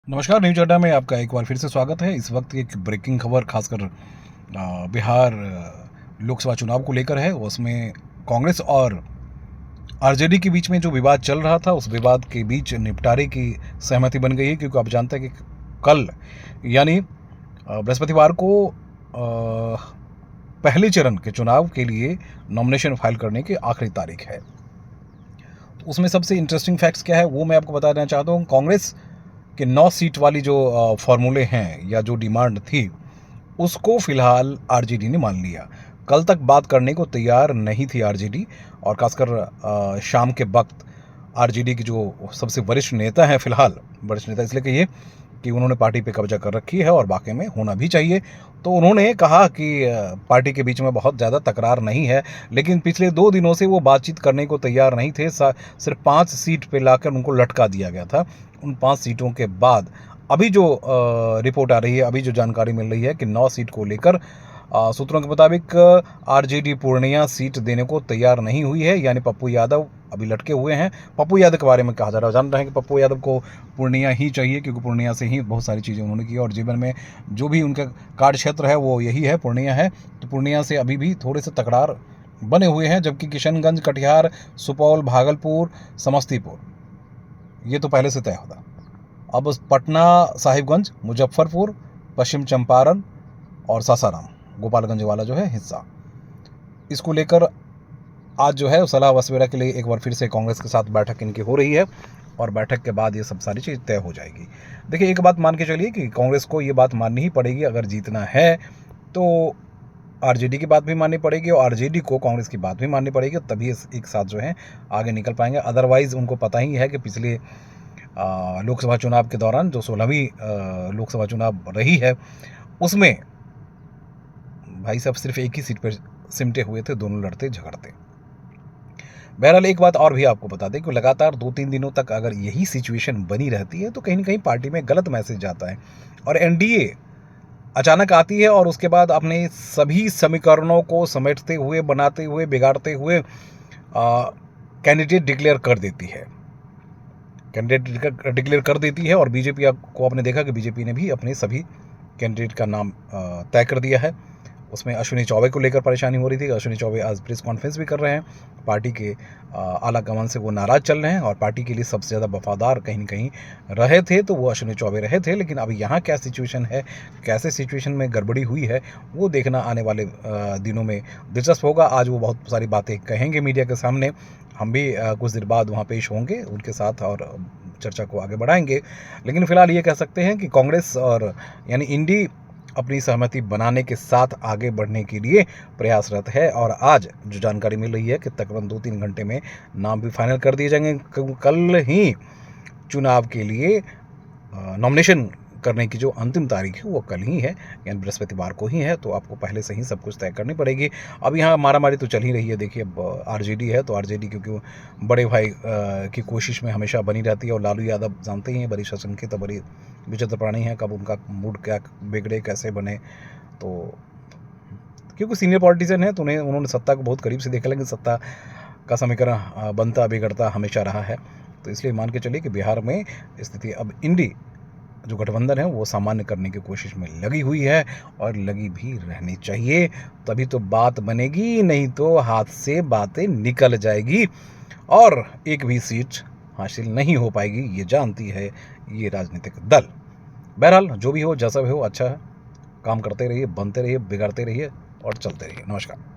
नमस्कार, न्यूज अड्डा में आपका एक बार फिर से स्वागत है। इस वक्त एक ब्रेकिंग खबर खासकर बिहार लोकसभा चुनाव को लेकर है। उसमें कांग्रेस और आरजेडी के बीच में जो विवाद चल रहा था, उस विवाद के बीच निपटारे की सहमति बन गई है, क्योंकि आप जानते हैं कि कल यानी बृहस्पतिवार को पहले चरण के चुनाव के लिए नॉमिनेशन फाइल करने की आखिरी तारीख है। तो उसमें सबसे इंटरेस्टिंग फैक्ट्स क्या है वो मैं आपको बताना चाहता हूँ। कांग्रेस कि 9 सीट वाली जो फॉर्मूले हैं या जो डिमांड थी, उसको फिलहाल आरजेडी ने मान लिया। कल तक बात करने को तैयार नहीं थी आरजेडी, और खासकर शाम के वक्त आरजेडी की जो सबसे वरिष्ठ नेता हैं, फिलहाल वरिष्ठ नेता इसलिए कहिए कि उन्होंने पार्टी पे कब्जा कर रखी है और वाकई में होना भी चाहिए। तो उन्होंने कहा कि पार्टी के बीच में बहुत ज़्यादा तकरार नहीं है, लेकिन पिछले 2 दिनों से वो बातचीत करने को तैयार नहीं थे। सिर्फ 5 सीट पे लाकर उनको लटका दिया गया था। उन 5 सीटों के बाद अभी जो रिपोर्ट आ रही है, अभी जो जानकारी मिल रही है कि 9 सीट को लेकर सूत्रों के मुताबिक आरजेडी पूर्णिया सीट देने को तैयार नहीं हुई है, यानी पप्पू यादव अभी लटके हुए हैं। पप्पू यादव के बारे में कहा जा रहा है, जान रहे हैं कि पप्पू यादव को पूर्णिया ही चाहिए, क्योंकि पूर्णिया से ही बहुत सारी चीज़ें उन्होंने की और जीवन में जो भी उनका कार्य क्षेत्र है वो यही है, पूर्णिया है। तो पूर्णिया से अभी भी थोड़े से तकरार बने हुए हैं, जबकि किशनगंज, कटिहार, सुपौल, भागलपुर, समस्तीपुर ये तो पहले से तय होता। अब पटना, साहिबगंज, मुजफ्फरपुर, पश्चिम चंपारण और सासाराम, गोपालगंज वाला जो है हिस्सा, इसको लेकर आज जो है सलाह मशविरा के लिए एक बार फिर से कांग्रेस के साथ बैठक इनकी हो रही है, और बैठक के बाद ये सब सारी चीज़ तय हो जाएगी। देखिए, एक बात मान के चलिए कि कांग्रेस को ये बात माननी ही पड़ेगी, अगर जीतना है तो आरजेडी की बात भी माननी पड़ेगी और आरजेडी को कांग्रेस की बात भी माननी पड़ेगी, तभी एक साथ जो है आगे निकल पाएंगे। अदरवाइज़ उनको पता ही है कि पिछले लोकसभा चुनाव के दौरान जो 16वीं लोकसभा चुनाव रही है, उसमें भाई साहब सिर्फ एक ही सीट पर सिमटे हुए थे, दोनों लड़ते झगड़ते। बहरहाल एक बात और भी आपको बता दें कि लगातार 2-3 दिनों तक अगर यही सिचुएशन बनी रहती है तो कहीं ना कहीं पार्टी में गलत मैसेज जाता है, और एनडीए अचानक आती है और उसके बाद अपने सभी समीकरणों को समेटते हुए, बनाते हुए, बिगाड़ते हुए कैंडिडेट डिक्लेयर कर देती है। कैंडिडेट डिक्लेयर कर देती है और बीजेपी को आपने देखा कि बीजेपी ने भी अपने सभी कैंडिडेट का नाम तय कर दिया है। उसमें अश्विनी चौबे को लेकर परेशानी हो रही थी। अश्विनी चौबे आज प्रेस कॉन्फ्रेंस भी कर रहे हैं। पार्टी के आला कमान से वो नाराज़ चल रहे हैं, और पार्टी के लिए सबसे ज़्यादा वफादार कहीं ना कहीं रहे थे तो वो अश्विनी चौबे रहे थे। लेकिन अभी यहाँ क्या सिचुएशन है, कैसे सिचुएशन में गड़बड़ी हुई है, वो देखना आने वाले दिनों में दिलचस्प होगा। आज वो बहुत सारी बातें कहेंगे मीडिया के सामने, हम भी कुछ देर बाद वहाँ पेश होंगे उनके साथ और चर्चा को आगे बढ़ाएंगे। लेकिन फिलहाल ये कह सकते हैं कि कांग्रेस और यानी इंडी अपनी सहमति बनाने के साथ आगे बढ़ने के लिए प्रयासरत है, और आज जो जानकारी मिल रही है कि तकरीबन 2-3 घंटे में नाम भी फाइनल कर दिए जाएंगे। कल ही चुनाव के लिए नॉमिनेशन करने की जो अंतिम तारीख है वो कल ही है, यानी बृहस्पतिवार को ही है। तो आपको पहले से ही सब कुछ तय करनी पड़ेगी। अब यहाँ मारामारी तो चल ही रही है। देखिए, अब आरजेडी है तो आरजेडी क्योंकि वो बड़े भाई की कोशिश में हमेशा बनी रहती है, और लालू यादव जानते ही हैं, बड़ी सशंकित, बड़ी विचित्र प्राणी है, कब उनका मूड क्या बिगड़े, कैसे बने। तो क्योंकि सीनियर पॉलिटिशियन है तो उन्होंने सत्ता को बहुत करीब से देखा, लेकिन सत्ता का समीकरण बनता बिगड़ता हमेशा रहा है। तो इसलिए मान के चलिए कि बिहार में स्थिति अब इंडी जो गठबंधन है वो सामान्य करने की कोशिश में लगी हुई है, और लगी भी रहनी चाहिए। तभी तो बात बनेगी, नहीं तो हाथ से बातें निकल जाएगी और एक भी सीट हासिल नहीं हो पाएगी, ये जानती है ये राजनीतिक दल। बहरहाल जो भी हो, जैसा भी हो, अच्छा है। काम करते रहिए, बनते रहिए, बिगाड़ते रहिए और चलते रहिए। नमस्कार।